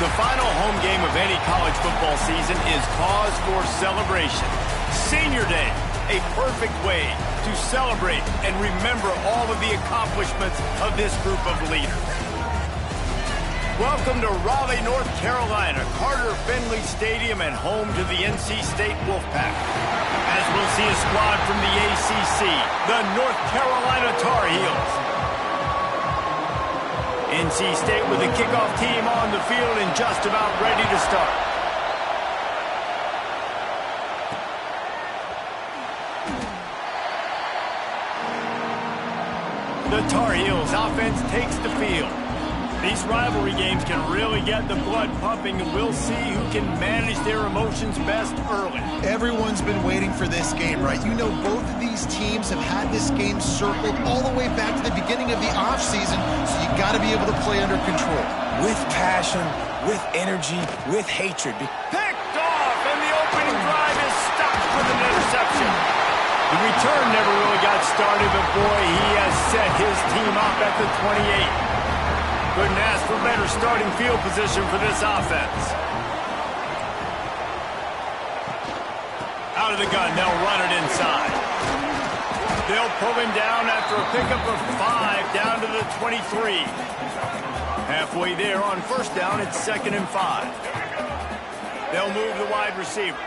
The final home game of any college football season is cause for celebration. Senior Day, a perfect way to celebrate and remember all of the accomplishments of this group of leaders. Welcome to Raleigh, North Carolina, Carter Finley Stadium, and home to the NC State Wolfpack. As we'll see a squad from the ACC, the North Carolina Tar Heels. NC State with the kickoff team on the field and just about ready to start. The Tar Heels offense takes the field. These rivalry games can really get the blood pumping, and we'll see who can manage their emotions best early. Everyone's been waiting for this game, right? You know, both of these teams have had this game circled all the way back to the beginning of the offseason, so you got to be able to play under control. With passion, with energy, with hatred. Picked off, and the opening drive is stopped with an interception. The return never really got started, but boy, he has set his team up at the 28. Couldn't ask for better starting field position for this offense. Out of the gun, they'll run it inside. They'll pull him down after a pickup of 5 down to the 23. Halfway there on first down, it's 2nd and 5. They'll move the wide receiver.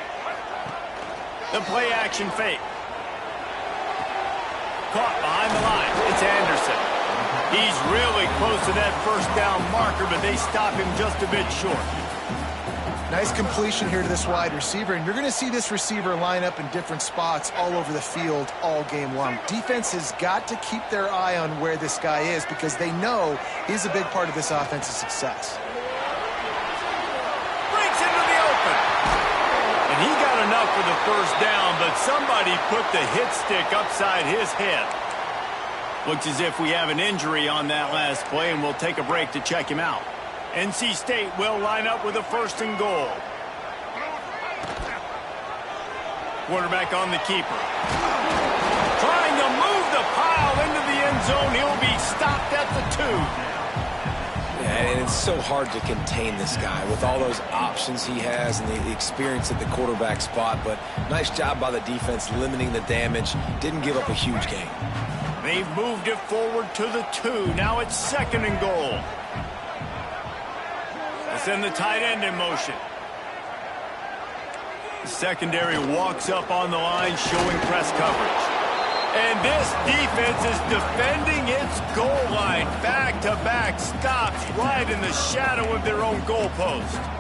The play action fake. Caught behind the line. It's Anderson. He's really close to that first down marker, but they stop him just a bit short. Nice completion here to this wide receiver, and you're going to see this receiver line up in different spots all over the field all game long. Defense has got to keep their eye on where this guy is because they know he's a big part of this offense's success. Breaks into the open. And he got enough for the first down, but somebody put the hit stick upside his head. Looks as if we have an injury on that last play, and we'll take a break to check him out. NC State will line up with a 1st and goal. Quarterback on the keeper. Trying to move the pile into the end zone. He'll be stopped at the 2. Yeah, and it's so hard to contain this guy with all those options he has and the experience at the quarterback spot. But nice job by the defense limiting the damage. Didn't give up a huge gain. They've moved it forward to the 2. Now it's 2nd and goal. They send the tight end in motion. The secondary walks up on the line, showing press coverage. And this defense is defending its goal line. Back-to-back stops right in the shadow of their own goalpost.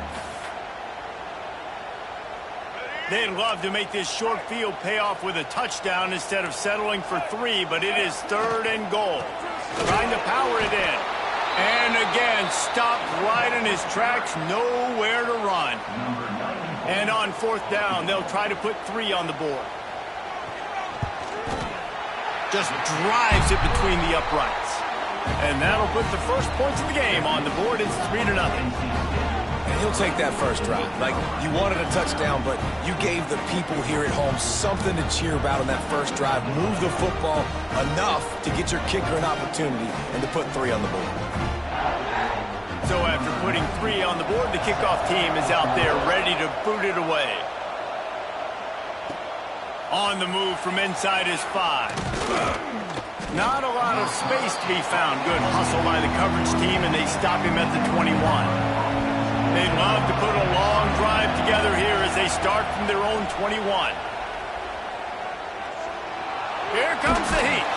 They'd love to make this short field pay off with a touchdown instead of settling for 3, but it is 3rd and goal. Trying to power it in. And again, stopped right in his tracks, nowhere to run. And on 4th down, they'll try to put 3 on the board. Just drives it between the uprights. And that'll put the first points of the game on the board. It's 3-0. And he'll take that first drive. Like, you wanted a touchdown, but you gave the people here at home something to cheer about on that first drive. Move the football enough to get your kicker an opportunity and to put 3 on the board. So after putting 3 on the board, the kickoff team is out there ready to boot it away. On the move from inside his 5. Not a lot of space to be found. Good hustle by the coverage team, and they stop him at the 21. They'd love to put a long drive together here as they start from their own 21. Here comes the heat.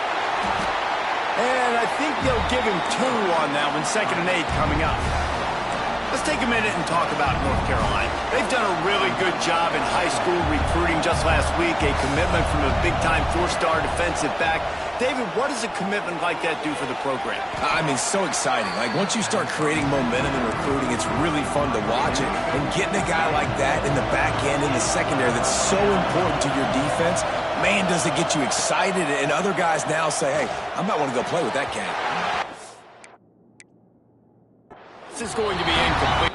And I think they'll give him 2 on that one, 2nd and 8 coming up. Let's take a minute and talk about North Carolina. They've done a really good job in high school recruiting. Just last week, a commitment from a big-time 4-star defensive back. David, what does a commitment like that do for the program? I mean, so exciting. Like, once you start creating momentum in recruiting, it's really fun to watch it. And getting a guy like that in the back end, in the secondary, that's so important to your defense, man, does it get you excited. And other guys now say, hey, I might want to go play with that cat. This is going to be incomplete.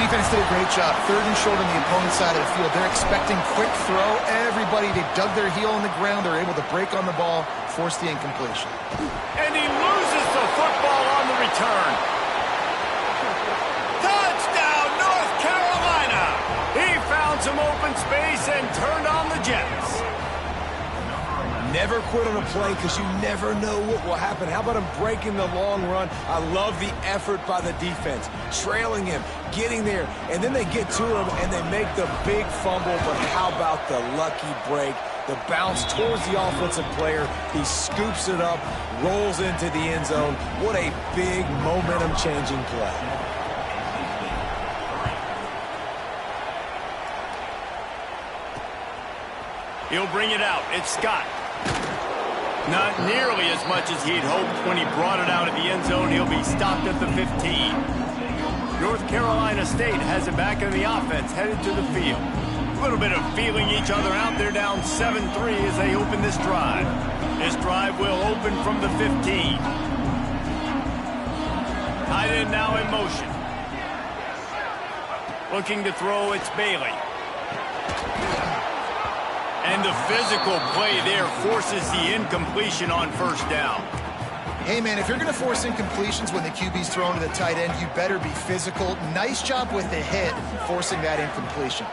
defense did a great job. Third and short on the opponent's side of the field. They're expecting quick throw. Everybody, they dug their heel in the ground. They're able to break on the ball, force the incompletion. And he loses the football on the return. Touchdown, North Carolina! He found some open space and turned on the Jets. Never quit on a play because you never know what will happen. How about him breaking the long run? I love the effort by the defense. Trailing him, getting there, and then they get to him and they make the big fumble. But how about the lucky break? The bounce towards the offensive player. He scoops it up, rolls into the end zone. What a big momentum-changing play. He'll bring it out. It's Scott. Not nearly as much as he'd hoped when he brought it out of the end zone. He'll be stopped at the 15. North Carolina State has it back in the offense, headed to the field. A little bit of feeling each other out. They're down 7-3 as they open this drive. This drive will open from the 15. Tight end now in motion. Looking to throw, it's Bailey. And the physical play there forces the incompletion on first down. Hey, man, if you're going to force incompletions when the QB's thrown to the tight end, you better be physical. Nice job with the hit, forcing that incompletion.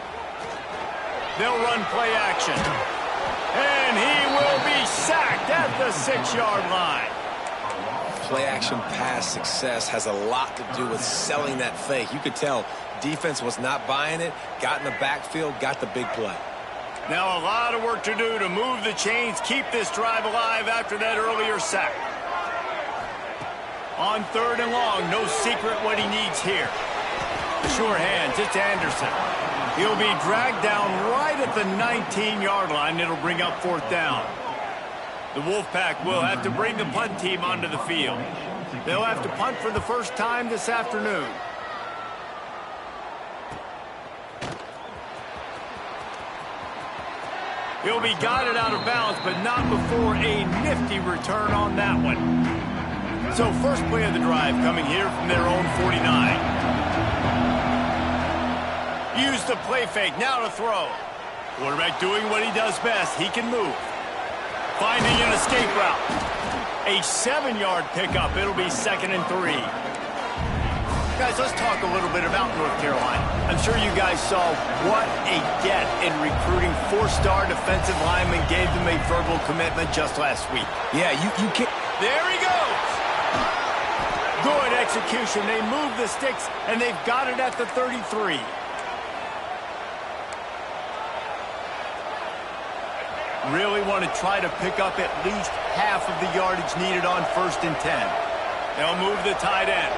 They'll run play action. And he will be sacked at the 6-yard line. Play-action pass success has a lot to do with selling that fake. You could tell defense was not buying it, got in the backfield, got the big play. Now a lot of work to do to move the chains, keep this drive alive after that earlier sack. On third and long, no secret what he needs here. Sure hands, it's Anderson. He'll be dragged down right at the 19-yard line. It'll bring up fourth down. The Wolfpack will have to bring the punt team onto the field. They'll have to punt for the first time this afternoon. He'll be guided out of bounds, but not before a nifty return on that one. So first play of the drive coming here from their own 49. Use the play fake, now to throw. Quarterback doing what he does best. He can move. Finding an escape route. A 7-yard pickup. It'll be 2nd and 3. Guys, let's talk a little bit about North Carolina. I'm sure you guys saw what a get in recruiting 4-star defensive linemen gave them a verbal commitment just last week. Yeah, you can't. There he goes. Good execution. They move the sticks, and they've got it at the 33. Really want to try to pick up at least half of the yardage needed on 1st and 10. They'll move the tight end.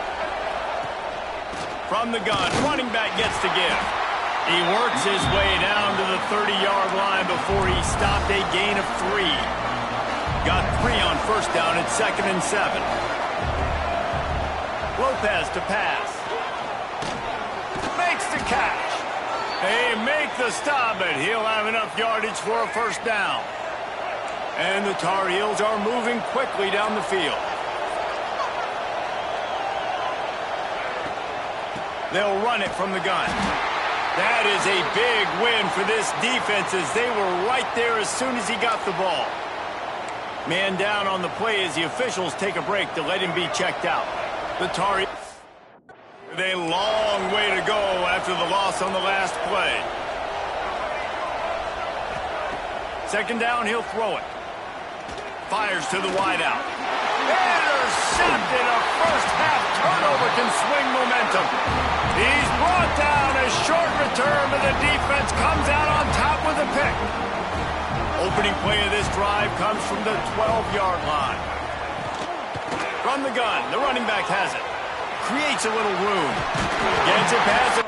From the gun, running back gets to give. He works his way down to the 30-yard line before he stopped a gain of 3. Got 3 on first down at 2nd and 7. Lopez to pass. Makes the catch. They make the stop, but he'll have enough yardage for a first down. And the Tar Heels are moving quickly down the field. They'll run it from the gun. That is a big win for this defense as they were right there as soon as he got the ball. Man down on the play as the officials take a break to let him be checked out. The Tar Heels with a long way to go after the loss on the last play. 2nd down, he'll throw it. Fires to the wideout. Intercepted. A first-half turnover can swing momentum. He's brought down. A short return, but the defense comes out on top with a pick. Opening play of this drive comes from the 12-yard line. From the gun, the running back has it. Creates a little room. Gets it past it.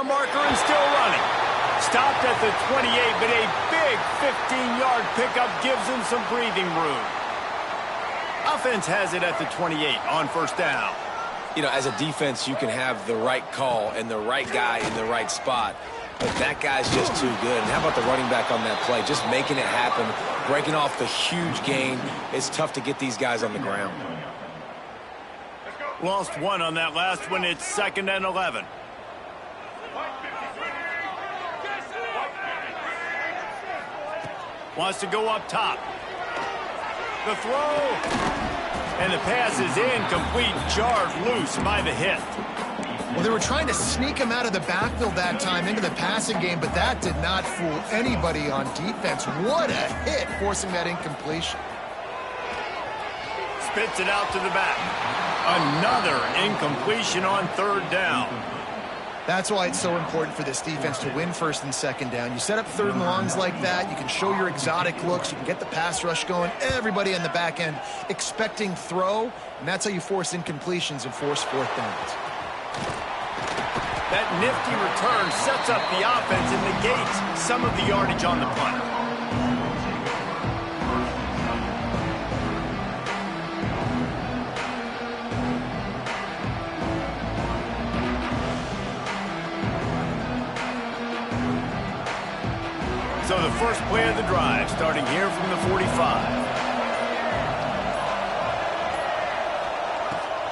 Marker and still running. Stopped at the 28, but a big 15-yard pickup gives him some breathing room. Offense has it at the 28 on first down. You know, as a defense, you can have the right call and the right guy in the right spot, but that guy's just too good. And how about the running back on that play? Just making it happen, breaking off the huge gain. It's tough to get these guys on the ground. Lost one on that last one. It's 2nd and 11. Wants to go up top. The throw. And the pass is incomplete, jarred loose by the hit. Well, they were trying to sneak him out of the backfield that time into the passing game, but that did not fool anybody on defense. What a hit, forcing that incompletion. Spits it out to the back. Another incompletion on 3rd down. That's why it's so important for this defense to win 1st and 2nd down. You set up 3rd and longs like that, you can show your exotic looks, you can get the pass rush going, everybody on the back end expecting throw, and that's how you force incompletions and force 4th downs. That nifty return sets up the offense and negates some of the yardage on the punt. So the first play of the drive, starting here from the 45.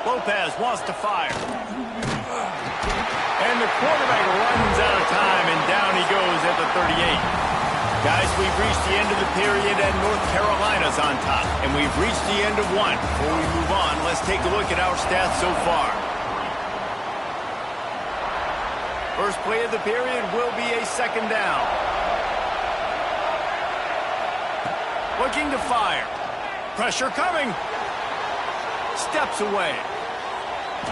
Lopez wants to fire. And the quarterback runs out of time, and down he goes at the 38. Guys, we've reached the end of the period, and North Carolina's on top. And we've reached the end of one. Before we move on, let's take a look at our stats so far. First play of the period will be a 2nd down. Looking to fire. Pressure coming. Steps away.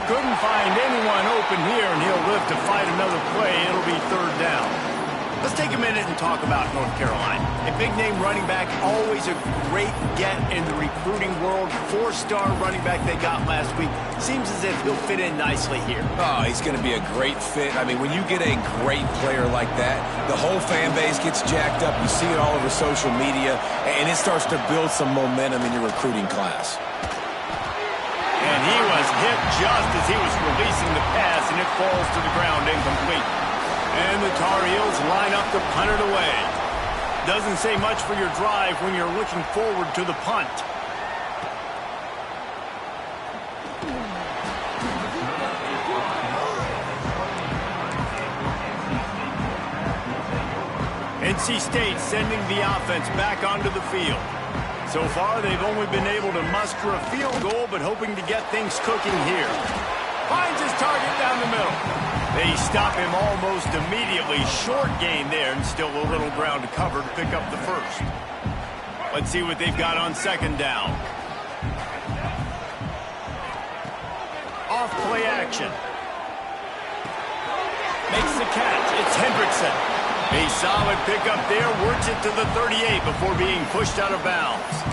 Couldn't find anyone open here, and he'll live to fight another play. It'll be 3rd down. Let's take a minute and talk about North Carolina. A big-name running back, always a great get in the recruiting world. 4-star running back they got last week. Seems as if he'll fit in nicely here. Oh, he's going to be a great fit. I mean, when you get a great player like that, the whole fan base gets jacked up. You see it all over social media, and it starts to build some momentum in your recruiting class. And he was hit just as he was releasing the pass, and it falls to the ground incomplete. And the Tar Heels line up to punt it away. Doesn't say much for your drive when you're looking forward to the punt. NC State sending the offense back onto the field. So far, they've only been able to muster a field goal, but hoping to get things cooking here. Finds his target down the middle. They stop him almost immediately. Short gain there, and still a little ground to cover to pick up the first. Let's see what they've got on 2nd down. Off play action. Makes the catch. It's Hendrickson. A solid pickup there. Works it to the 38 before being pushed out of bounds.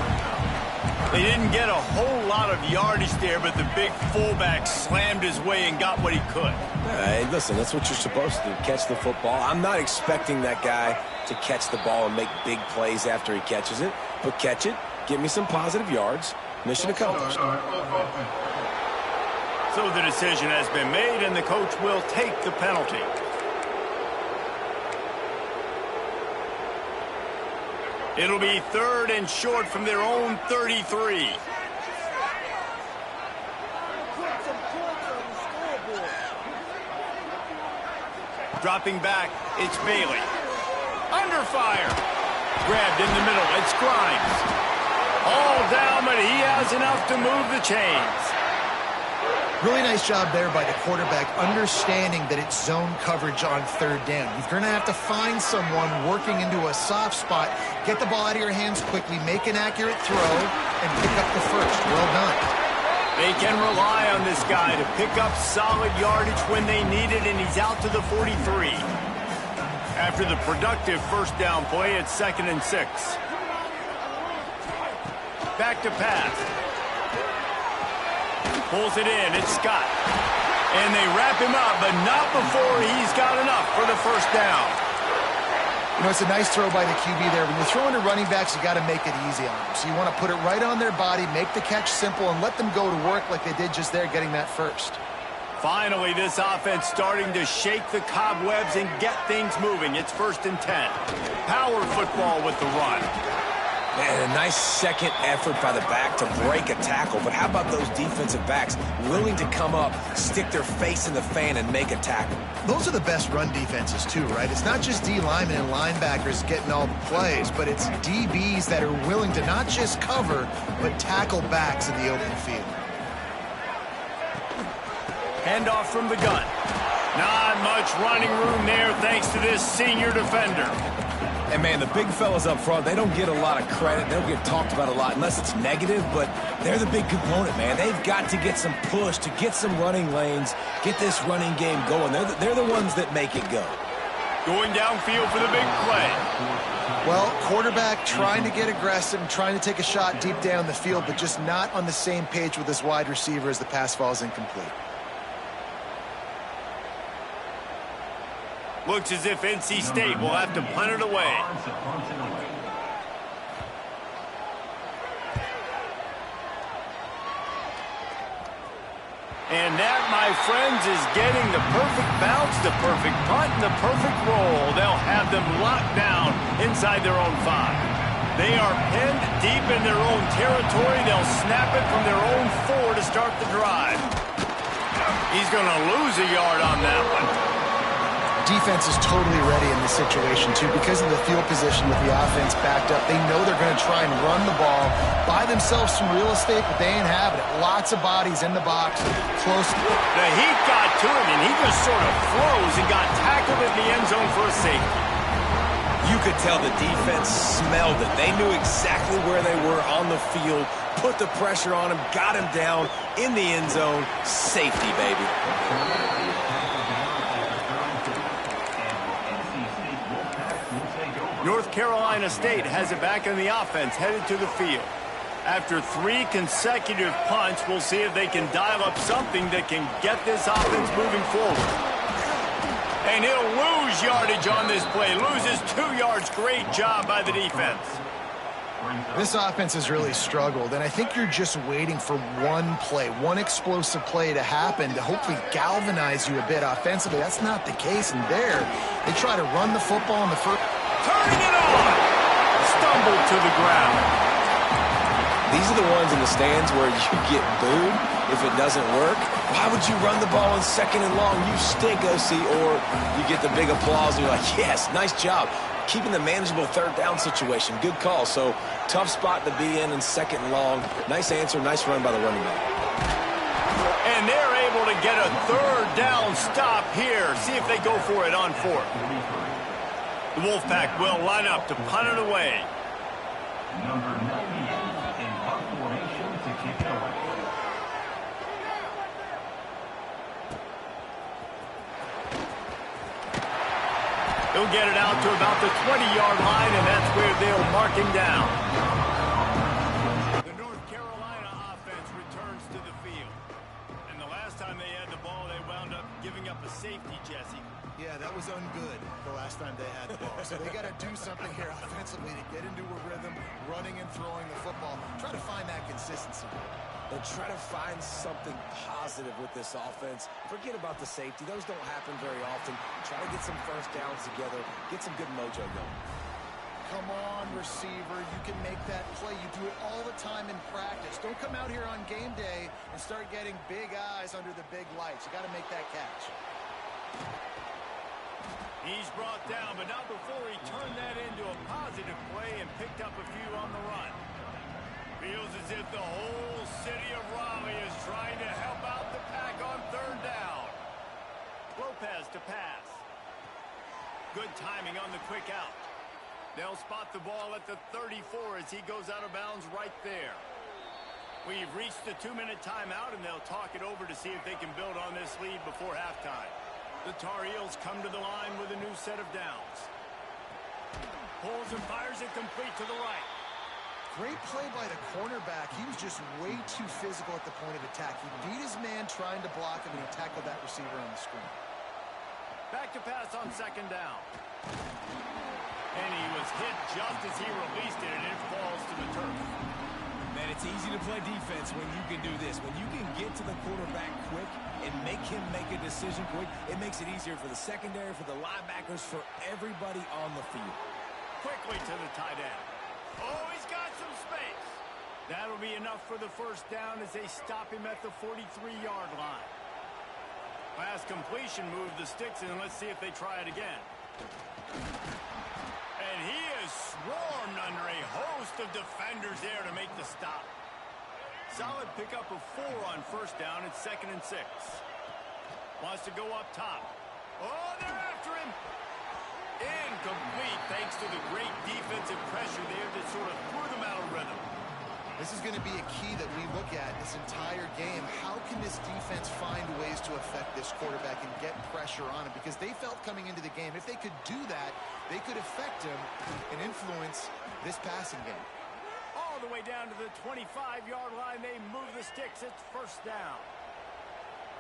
They didn't get a whole lot of yardage there, but the big fullback slammed his way and got what he could. Hey, listen, that's what you're supposed to do, catch the football. I'm not expecting that guy to catch the ball and make big plays after he catches it, but catch it, give me some positive yards, mission accomplished. So the decision has been made, and the coach will take the penalty. It'll be 3rd and short from their own 33. Dropping back, it's Bailey. Under fire. Grabbed in the middle, it's Grimes. All down, but he has enough to move the chains. Really nice job there by the quarterback, understanding that it's zone coverage on 3rd down. You're going to have to find someone working into a soft spot, get the ball out of your hands quickly, make an accurate throw, and pick up the first. Well done. They can rely on this guy to pick up solid yardage when they need it, and he's out to the 43. After the productive 1st down play, it's 2nd and 6. Back to pass. Pulls it in. It's Scott. And they wrap him up, but not before he's got enough for the first down. You know, it's a nice throw by the QB there. When you're throwing to running backs, you got to make it easy on them. So you want to put it right on their body, make the catch simple, and let them go to work like they did just there, getting that first. Finally, this offense starting to shake the cobwebs and get things moving. It's 1st and 10. Power football with the run. Man, a nice second effort by the back to break a tackle. But how about those defensive backs willing to come up, stick their face in the fan, and make a tackle? Those are the best run defenses, too, right? It's not just D linemen and linebackers getting all the plays, but it's DBs that are willing to not just cover, but tackle backs in the open field. Handoff from the gun. Not much running room there thanks to this senior defender. And, man, the big fellas up front, they don't get a lot of credit. They don't get talked about a lot unless it's negative, but they're the big component, man. They've got to get some push, to get some running lanes, get this running game going. They're the ones that make it go. Going downfield for the big play. Well, quarterback trying to get aggressive and trying to take a shot deep down the field, but just not on the same page with his wide receiver as the pass falls incomplete. Looks as if NC State will have to punt it away. And that, my friends, is getting the perfect bounce, the perfect punt, and the perfect roll. They'll have them locked down inside their own 5. They are pinned deep in their own territory. They'll snap it from their own 4 to start the drive. He's going to lose a yard on that one. Defense is totally ready in this situation, too, because of the field position with the offense backed up. They know they're going to try and run the ball, buy themselves some real estate, but they ain't having it. Lots of bodies in the box, close. The heat got to him, and he just sort of froze and got tackled in the end zone for a safety. You could tell the defense smelled it. They knew exactly where they were on the field, put the pressure on him, got him down in the end zone. Safety, baby. North Carolina State has it back in the offense, headed to the field. After 3 consecutive punts, we'll see if they can dial up something that can get this offense moving forward. And he'll lose yardage on this play. Loses 2 yards. Great job by the defense. This offense has really struggled, and I think you're just waiting for one play, one explosive play to happen to hopefully galvanize you a bit offensively. That's not the case, and there, they try to run the football in the first. Turning it on! Stumbled to the ground. These are the ones in the stands where you get booed if it doesn't work. Why would you run the ball in 2nd and long? You stink, OC. Or you get the big applause and you're like, yes, nice job. Keeping the manageable 3rd down situation. Good call. So tough spot to be in 2nd and long. Nice answer, nice run by the running back. And they're able to get a 3rd down stop here. See if they go for it on 4th. The Wolfpack will line up to punt it away. Number 98 in punt formation to kick it away. He'll get it out to about the 20-yard line, and that's where they'll mark him down. The North Carolina offense returns to the field. And the last time they had the ball, they wound up giving up a safety, Jesse. Yeah, that was ungood the last time they had the ball. So they got to do something here offensively to get into a rhythm, running and throwing the football. Try to find that consistency. And try to find something positive with this offense. Forget about the safety. Those don't happen very often. Try to get some first downs together. Get some good mojo going. Come on, receiver. You can make that play. You do it all the time in practice. Don't come out here on game day and start getting big eyes under the big lights. You got to make that catch. He's brought down, but not before he turned that into a positive play and picked up a few on the run. Feels as if the whole city of Raleigh is trying to help out the pack on 3rd down. Lopez to pass. Good timing on the quick out. They'll spot the ball at the 34 as he goes out of bounds right there. We've reached the 2-minute timeout, and they'll talk it over to see if they can build on this lead before halftime. The Tar Heels come to the line with a new set of downs. Pulls and fires it complete to the right. Great play by the cornerback. He was just way too physical at the point of attack. He beat his man trying to block him, and he tackled that receiver on the screen. Back to pass on second down. And he was hit just as he released it, and it falls to the turf. Man, it's easy to play defense when you can do this. When you can get to the quarterback quick and make him make a decision quick, it makes it easier for the secondary, for the linebackers, for everybody on the field. Quickly to the tight end. Oh, he's got some space. That'll be enough for the first down as they stop him at the 43-yard line. Pass completion, move the sticks, and let's see if they try it again. And he is swarmed under a host of defenders there to make the stop. Solid pickup of 4 on first down. It's 2nd and 6. Wants to go up top. Oh, they're after him. Incomplete thanks to the great defensive pressure there that sort of threw them out of rhythm. This is going to be a key that we look at this entire game. How can this defense find ways to affect this quarterback and get pressure on him? Because they felt coming into the game, if they could do that, they could affect him and influence this passing game. All the way down to the 25-yard line, they move the sticks. It's first down.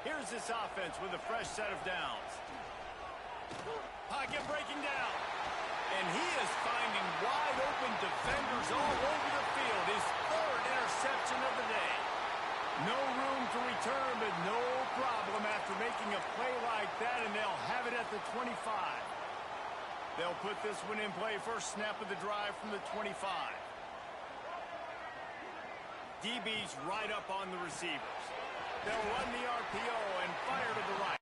Here's this offense with a fresh set of downs. Pocket breaking down. And he is finding wide-open defenders all over the field. His 3rd interception of the day. No room to return, but no problem after making a play like that, and they'll have it at the 25. They'll put this one in play. First snap of the drive from the 25. DB's right up on the receivers. They'll run the RPO and fire to the right.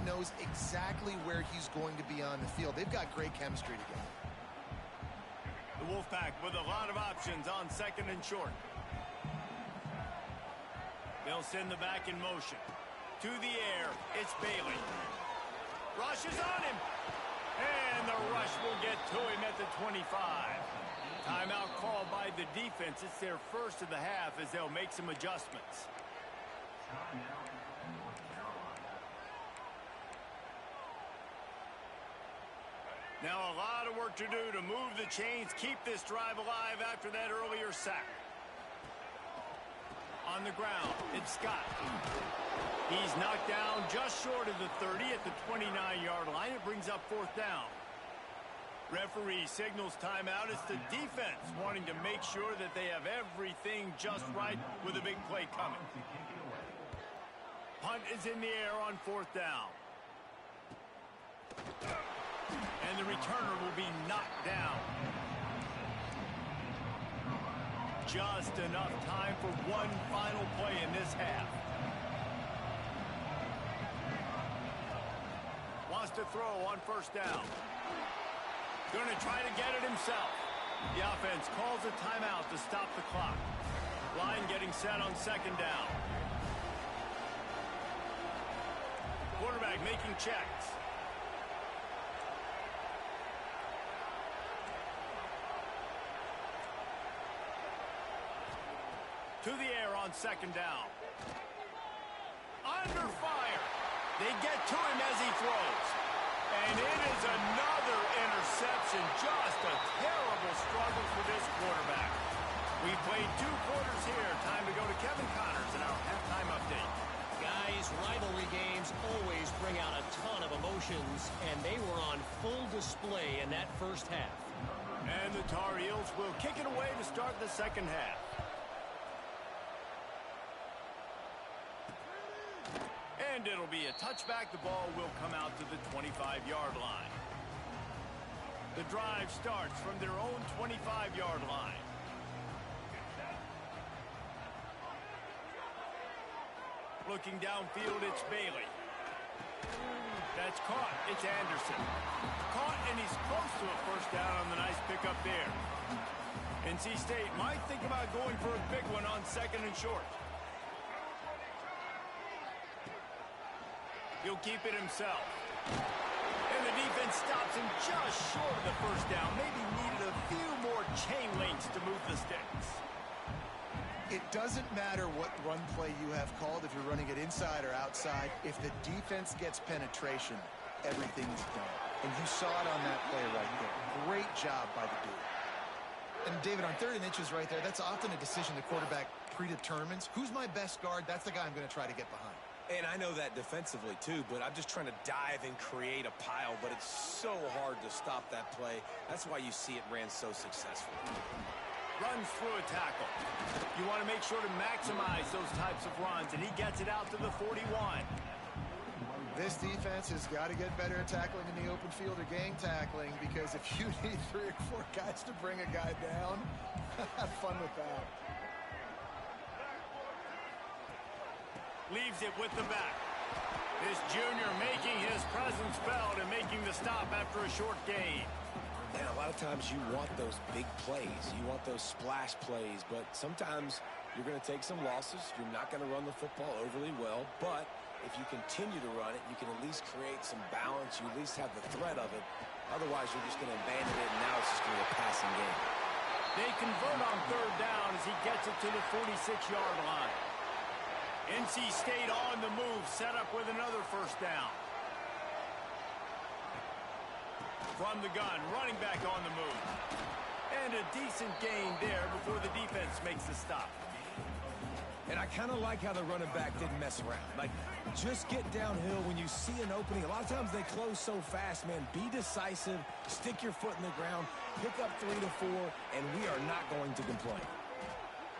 Knows exactly where he's going to be on the field. They've got great chemistry together. The Wolfpack with a lot of options on 2nd and short. They'll send the back in motion. To the air, it's Bailey. Rush is on him. And the rush will get to him at the 25. Timeout called by the defense. It's their first of the half as they'll make some adjustments. Now a lot of work to do to move the chains, keep this drive alive after that earlier sack. On the ground, it's Scott. He's knocked down just short of the 30 at the 29-yard line. It brings up 4th down. Referee signals timeout. It's the defense wanting to make sure that they have everything just right with a big play coming. Punt is in the air on 4th down. And the returner will be knocked down. Just enough time for one final play in this half. Wants to throw on first down. Going to try to get it himself. The offense calls a timeout to stop the clock. Line getting set on 2nd down. Quarterback making checks. To the air on 2nd down. Under fire. They get to him as he throws. And it is another interception. Just a terrible struggle for this quarterback. We played 2 quarters here. Time to go to Kevin Connors in our halftime update. Guys, rivalry games always bring out a ton of emotions, and they were on full display in that first half. And the Tar Heels will kick it away to start the second half. And it'll be a touchback. The ball will come out to the 25-yard line. The drive starts from their own 25-yard line. Looking downfield, it's Bailey. That's caught. It's Anderson. Caught, and he's close to a first down on the nice pickup there. NC State might think about going for a big one on 2nd and short. He'll keep it himself. And the defense stops him just short of the first down. Maybe needed a few more chain links to move the sticks. It doesn't matter what run play you have called, if you're running it inside or outside. If the defense gets penetration, everything's done. And you saw it on that play right there. Great job by the dude. And, David, on 3rd and inches right there, that's often a decision the quarterback predetermines. Who's my best guard? That's the guy I'm going to try to get behind. And I know that defensively, too, but I'm just trying to dive and create a pile, but it's so hard to stop that play. That's why you see it ran so successful. Runs through a tackle. You want to make sure to maximize those types of runs, and he gets it out to the 41. This defense has got to get better at tackling in the open field or gang tackling, because if you need 3 or 4 guys to bring a guy down, have fun with that. Leaves it with the back. This junior making his presence felt and making the stop after a short gain. And a lot of times you want those big plays. You want those splash plays, but sometimes you're going to take some losses. You're not going to run the football overly well, but if you continue to run it, you can at least create some balance. You at least have the threat of it. Otherwise, you're just going to abandon it, and now it's just going to be a passing game. They convert on 3rd down as he gets it to the 46-yard line. NC State on the move, set up with another 1st down. From the gun, running back on the move. And a decent gain there before the defense makes the stop. And I kind of like how the running back didn't mess around. Like, just get downhill when you see an opening. A lot of times they close so fast, man. Be decisive, stick your foot in the ground, pick up 3 to 4, and we are not going to complain.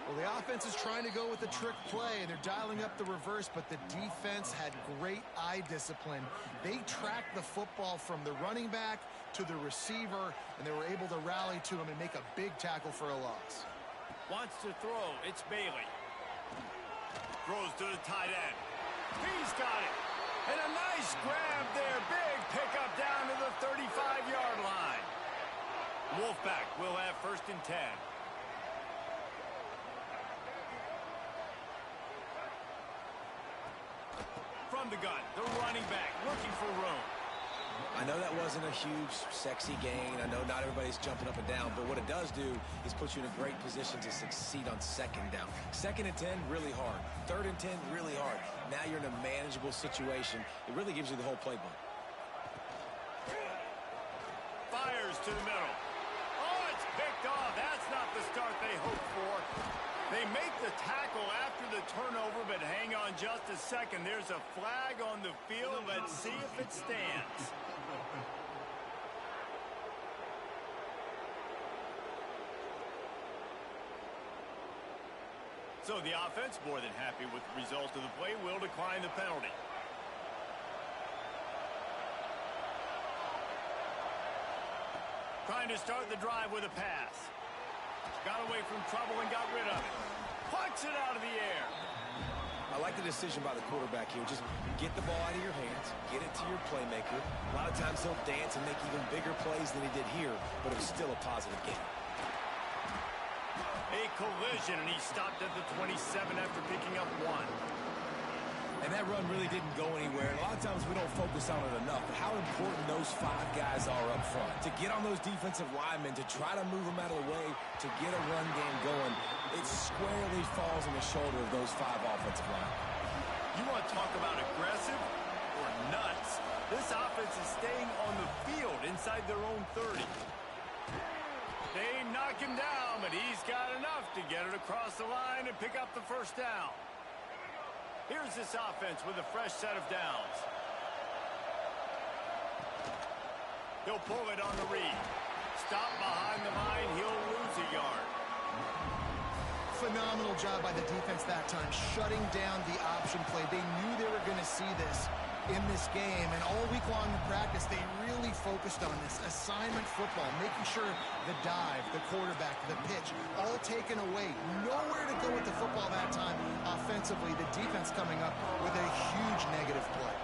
Well, the offense is trying to go with a trick play, and they're dialing up the reverse, but the defense had great eye discipline. They tracked the football from the running back to the receiver, and they were able to rally to him and make a big tackle for a loss. Wants to throw. It's Bailey. Throws to the tight end. He's got it. And a nice grab there. Big pickup down to the 35-yard line. Wolfpack will have 1st and 10. From the gun, the running back looking for room. I know that wasn't a huge, sexy gain. I know not everybody's jumping up and down, but what it does do is put you in a great position to succeed on 2nd down. 2nd and 10, really hard. 3rd and 10, really hard. Now you're in a manageable situation. It really gives you the whole playbook. Fires to the middle. Oh, it's picked off. That's not the start they hoped for. They make the tackle after the turnover, but hang on just a second. There's a flag on the field. Let's see if it stands. So the offense, more than happy with the result of the play, will decline the penalty. Trying to start the drive with a pass. Got away from trouble and got rid of it. Punts it out of the air. I like the decision by the quarterback here. Just get the ball out of your hands, get it to your playmaker. A lot of times he'll dance and make even bigger plays than he did here, but it was still a positive game. A collision, and he stopped at the 27 after picking up 1. And that run really didn't go anywhere. And a lot of times we don't focus on it enough, but how important those 5 guys are up front. To get on those defensive linemen, to try to move them out of the way, to get a run game going, it squarely falls on the shoulder of those 5 offensive linemen. You want to talk about aggressive or nuts? This offense is staying on the field inside their own 30. They knock him down, but he's got enough to get it across the line and pick up the 1st down. Here's this offense with a fresh set of downs. He'll pull it on the read. Stop behind the line. He'll lose a yard. Phenomenal job by the defense that time, shutting down the option play. They knew they were going to see this in this game, and all week long in practice, they really focused on this assignment football, making sure the dive, the quarterback, the pitch, all taken away. Nowhere to go with the football that time offensively. The defense coming up with a huge negative play.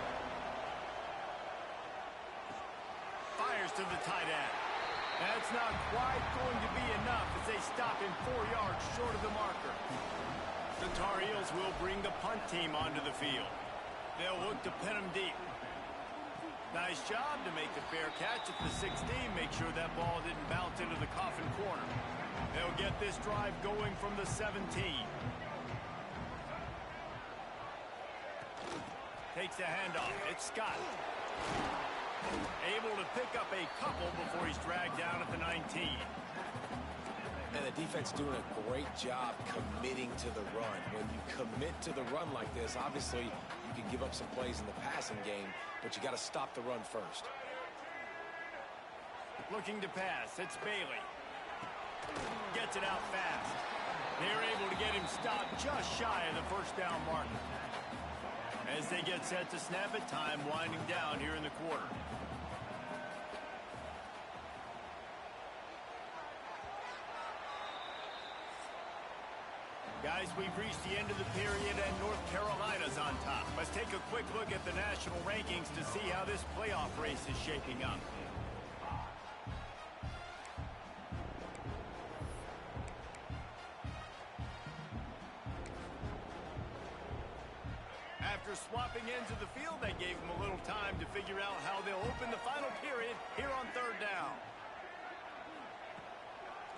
Fires to the tight end. That's not quite going to be enough as they stop him 4 yards short of the marker. The Tar Heels will bring the punt team onto the field. They'll look to pin him deep. Nice job to make the fair catch at the 16. Make sure that ball didn't bounce into the coffin corner. They'll get this drive going from the 17. Takes the handoff. It's Scott. Able to pick up a couple before he's dragged down at the 19. And the defense doing a great job committing to the run. When you commit to the run like this, obviously you can give up some plays in the passing game, but you got to stop the run first. Looking to pass. It's Bailey. Gets it out fast. They're able to get him stopped just shy of the first down mark. As they get set to snap it, time winding down here in the quarter. Guys, we've reached the end of the period and North Carolina's on top. Let's take a quick look at the national rankings to see how this playoff race is shaping up. After swapping ends of the field, that gave them a little time to figure out how they'll open the final period here on third down.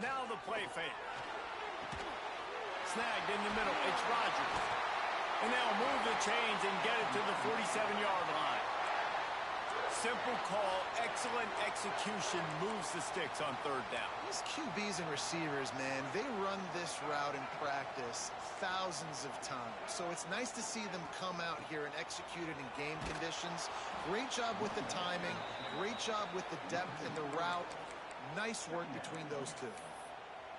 Now the play fake. Snagged in the middle. It's Rodgers. And they'll move the chains and get it to the 47-yard line. Simple call, excellent execution, moves the sticks on third down. These QBs and receivers, man, they run this route in practice thousands of times. So it's nice to see them come out here and execute it in game conditions. Great job with the timing. Great job with the depth in the route. Nice work between those two.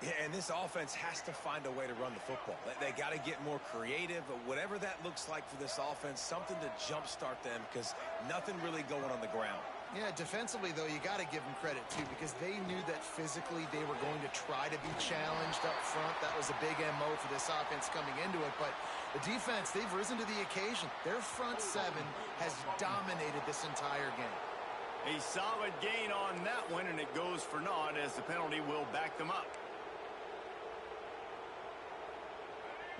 Yeah, and this offense has to find a way to run the football. They got to get more creative, but whatever that looks like for this offense, something to jumpstart them because nothing really going on the ground. Yeah, defensively, though, you got to give them credit, too, because they knew that physically they were going to try to be challenged up front. That was a big MO for this offense coming into it. But the defense, they've risen to the occasion. Their front seven has dominated this entire game. A solid gain on that one, and it goes for naught as the penalty will back them up.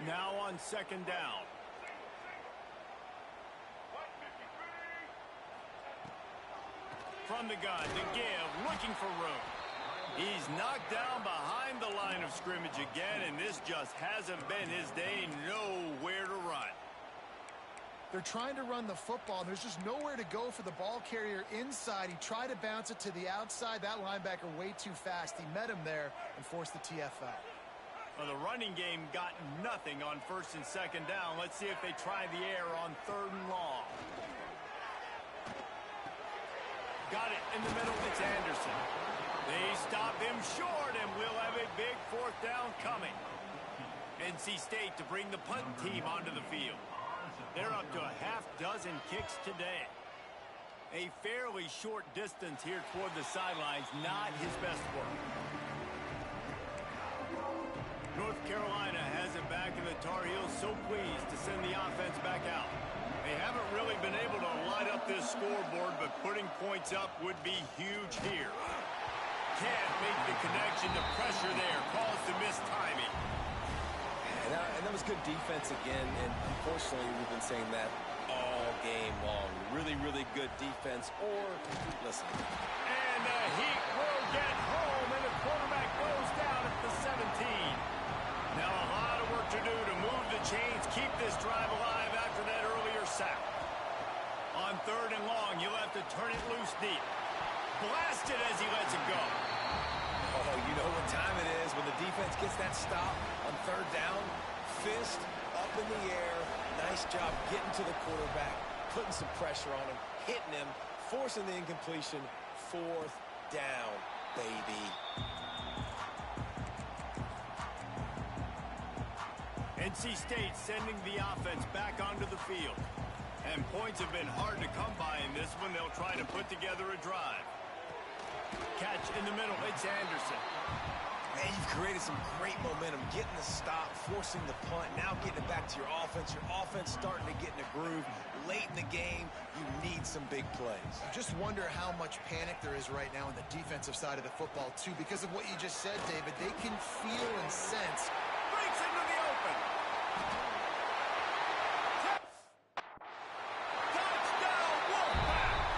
Now on second down. From the gun to give, looking for room. He's knocked down behind the line of scrimmage again, and this just hasn't been his day. Nowhere to run. They're trying to run the football. There's just nowhere to go for the ball carrier inside. He tried to bounce it to the outside. That linebacker way too fast. He met him there and forced the TFL. Well, the running game got nothing on first and second down. Let's see if they try the air on third and long. Got it in the middle. It's Anderson. They stop him short, and we'll have a big fourth down coming. NC State to bring the punt team onto the field. They're up to a half dozen kicks today. A fairly short distance here toward the sidelines, not his best work. North Carolina has it back, and the Tar Heels so pleased to send the offense back out. They haven't really been able to light up this scoreboard, but putting points up would be huge here. Can't make the connection. The pressure there caused the missed timing. And that was good defense again, and unfortunately we've been saying that all game long. Really, really good defense, or listen. And the Heat will get home, and the quarterback goes down at the 17. Now a lot of work to do to move the chains, keep this drive alive after that earlier sack. On third and long, you'll have to turn it loose deep. Blast it as he lets it go. Oh, you know what time it is when the defense gets that stop on third down. Fist up in the air. Nice job getting to the quarterback, putting some pressure on him, hitting him, forcing the incompletion. Fourth down, baby. NC State sending the offense back onto the field. And points have been hard to come by in this one. They'll try to put together a drive. Catch in the middle. It's Anderson. Man, you've created some great momentum, getting the stop, forcing the punt, now getting it back to your offense. Your offense starting to get in a groove. Late in the game, you need some big plays. I just wonder how much panic there is right now on the defensive side of the football, too, because of what you just said, David. They can feel and sense. Breaks into the open. Touchdown, Wolfpack.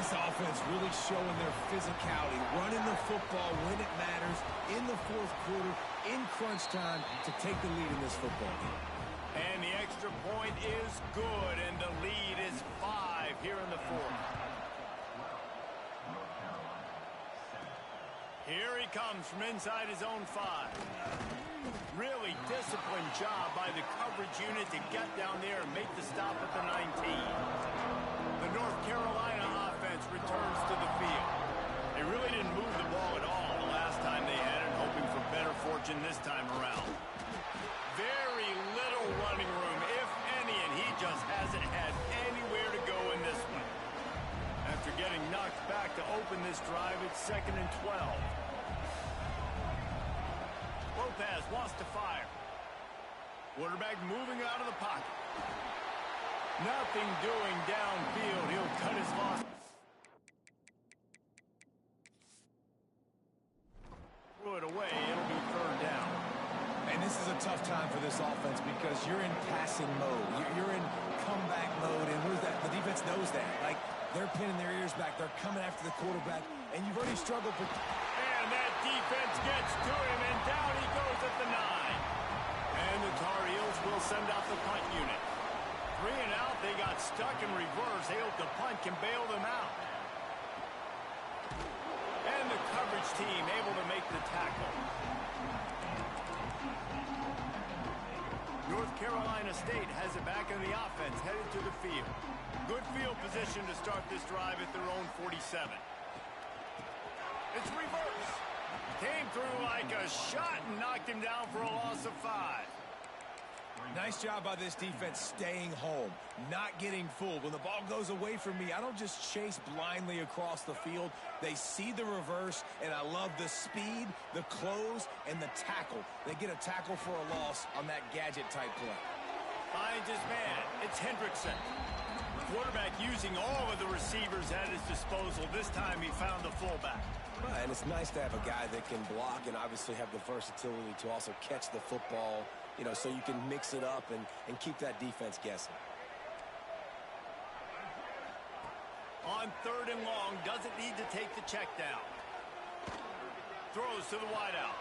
This offense really showing their physicality, running the football when it matters, in the fourth quarter, in crunch time, to take the lead in this football game. And the extra point is good, and the lead is 5 here in the fourth. Here he comes from inside his own 5. Really disciplined job by the coverage unit to get down there and make the stop at the 19. The North Carolina offense returns to the field. They really didn't move the ball at all the last time they had it, hoping for better fortune this time around. Very little running room, if any, and he just hasn't had anywhere to go in this one. After getting knocked back to open this drive, it's 2nd and 12. Lopez wants to fire. Quarterback moving out of the pocket. Nothing doing downfield. He'll cut his loss. Throw it away. It'll be 3rd down. And this is a tough time for this offense because you're in passing mode. You're in comeback mode, and the defense knows that. Like, they're pinning their ears back. They're coming after the quarterback, and you've already struggled for... And that defense gets to him, and down he goes at the 9. And the Tar Heels will send out the punt unit. 3 and out, they got stuck in reverse. They hope the punt can bail them out. And the coverage team able to make the tackle. North Carolina State has it back in the offense, headed to the field. Good field position to start this drive at their own 47. It's reverse. Came through like a shot and knocked him down for a loss of 5. Nice job by this defense staying home, not getting fooled. When the ball goes away from me, I don't just chase blindly across the field. They see the reverse, and I love the speed, the close, and the tackle. They get a tackle for a loss on that gadget-type play. Finds his man. It's Hendrickson. Quarterback using all of the receivers at his disposal. This time he found the fullback. And it's nice to have a guy that can block and obviously have the versatility to also catch the football, so you can mix it up and keep that defense guessing. On 3rd and long, doesn't need to take the check down. Throws to the wideout.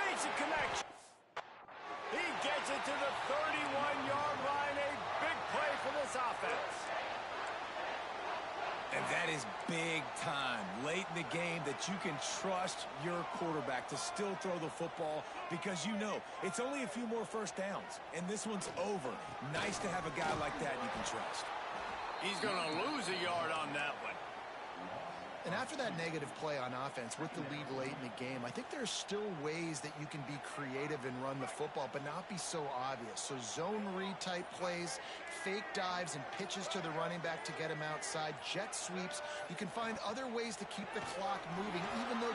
Makes a connection. He gets it to the 31-yard line. A big play for this offense. And that is big time, late in the game, that you can trust your quarterback to still throw the football because it's only a few more first downs, and this one's over. Nice to have a guy like that you can trust. He's going to lose a yard on that one. And after that negative play on offense with the lead late in the game, I think there's still ways that you can be creative and run the football, but not be so obvious. So zone read type plays, fake dives and pitches to the running back to get him outside, jet sweeps. You can find other ways to keep the clock moving, even though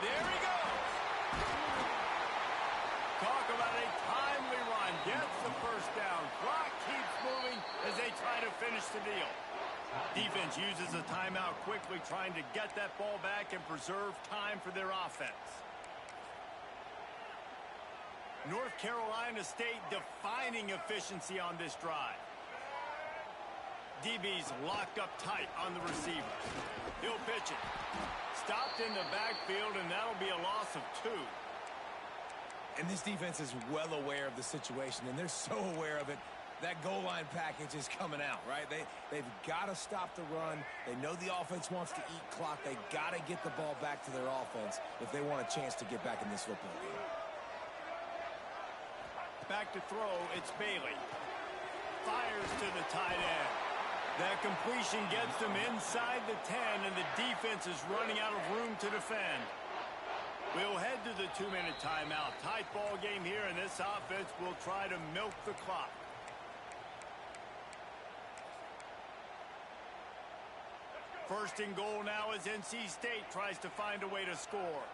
There he goes! Talk about a timely run. Gets the first down. Clock keeps moving as they try to finish the deal. Defense uses a timeout quickly, trying to get that ball back and preserve time for their offense. North Carolina State defining efficiency on this drive. DB's locked up tight on the receivers. He'll pitch it. Stopped in the backfield, and that'll be a loss of 2. And this defense is well aware of the situation, and they're so aware of it. That goal line package is coming out, right? They've got to stop the run. They know the offense wants to eat clock. They got to get the ball back to their offense if they want a chance to get back in this football game. Back to throw, it's Bailey. Fires to the tight end. That completion gets them inside the 10, and the defense is running out of room to defend. We'll head to the 2-minute timeout. Tight ball game here, and this offense will try to milk the clock. First and goal now as NC State tries to find a way to score.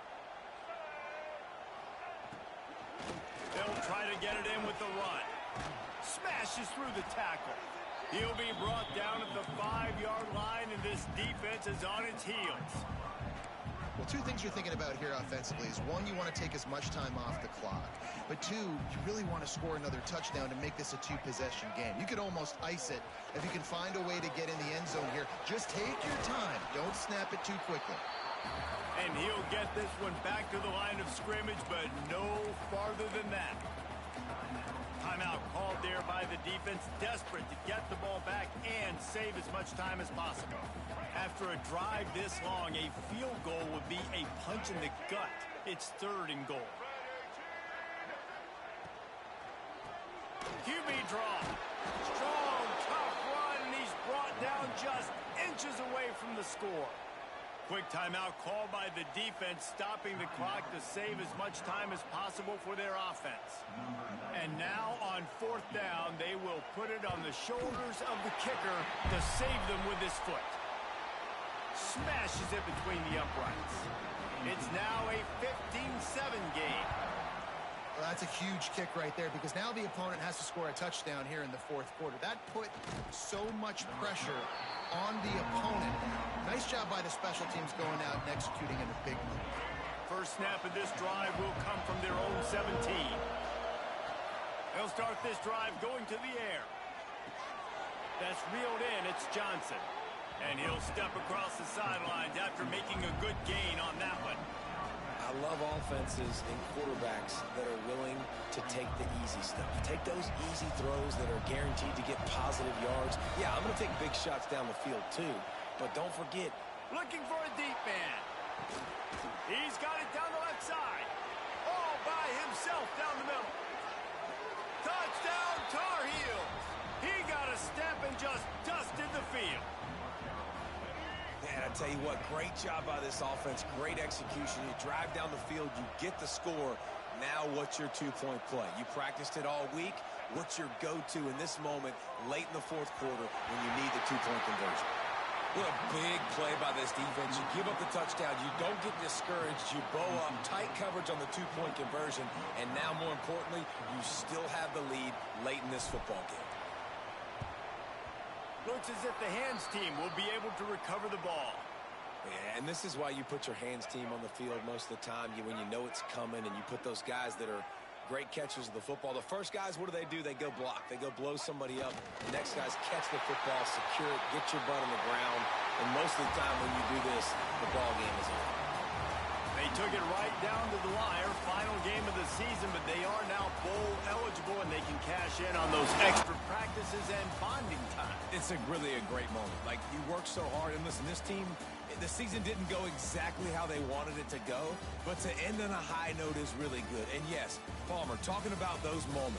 They'll try to get it in with the run. Smashes through the tackle. He'll be brought down at the 5-yard line, and this defense is on its heels. Well, two things you're thinking about here offensively is, one, you want to take as much time off the clock. But two, you really want to score another touchdown to make this a two-possession game. You could almost ice it if you can find a way to get in the end zone here. Just take your time. Don't snap it too quickly. And he'll get this one back to the line of scrimmage, but no farther than that. Timeout called there by the defense, desperate to get the ball back and save as much time as possible. After a drive this long, a field goal would be a punch in the gut. It's 3rd and goal. QB draw. Strong, tough run, and he's brought down just inches away from the score. Quick timeout called by the defense, stopping the clock to save as much time as possible for their offense. And now on 4th down, they will put it on the shoulders of the kicker to save them with his foot. Smashes it between the uprights. It's now a 15-7 game. Well, that's a huge kick right there, because now the opponent has to score a touchdown here in the 4th quarter. That put so much pressure on the opponent. Nice job by the special teams going out and executing in a big move. First snap of this drive will come from their own 17. They'll start this drive going to the air. That's reeled in. It's Johnson. And he'll step across the sidelines after making a good gain on that one. I love offenses and quarterbacks that are willing to take the easy stuff. Take those easy throws that are guaranteed to get positive yards. Yeah, I'm going to take big shots down the field too, but don't forget. Looking for a deep man. He's got it down the left side. All by himself down the middle. Touchdown, Tar Heels. He got a step and just dusted the field. Man, I tell you what, great job by this offense. Great execution. You drive down the field, you get the score. Now what's your two-point play? You practiced it all week. What's your go-to in this moment late in the 4th quarter when you need the two-point conversion? What a big play by this defense. You give up the touchdown. You don't get discouraged. You bow up, tight coverage on the two-point conversion. And now, more importantly, you still have the lead late in this football game. Looks as if the hands team will be able to recover the ball. Yeah, and this is why you put your hands team on the field most of the time, when you know it's coming, and you put those guys that are great catchers of the football. The first guys, what do? They go block. They go blow somebody up. The next guys catch the football, secure it, get your butt on the ground. And most of the time when you do this, the ball game is over. They took it right down to the wire. Final game of the season, but they are now bowl eligible, and they can cash in on those extra practices and bonding time. It's really a great moment. Like, you work so hard, and listen, this team, the season didn't go exactly how they wanted it to go, but to end on a high note is really good. And yes, Palmer, talking about those moments.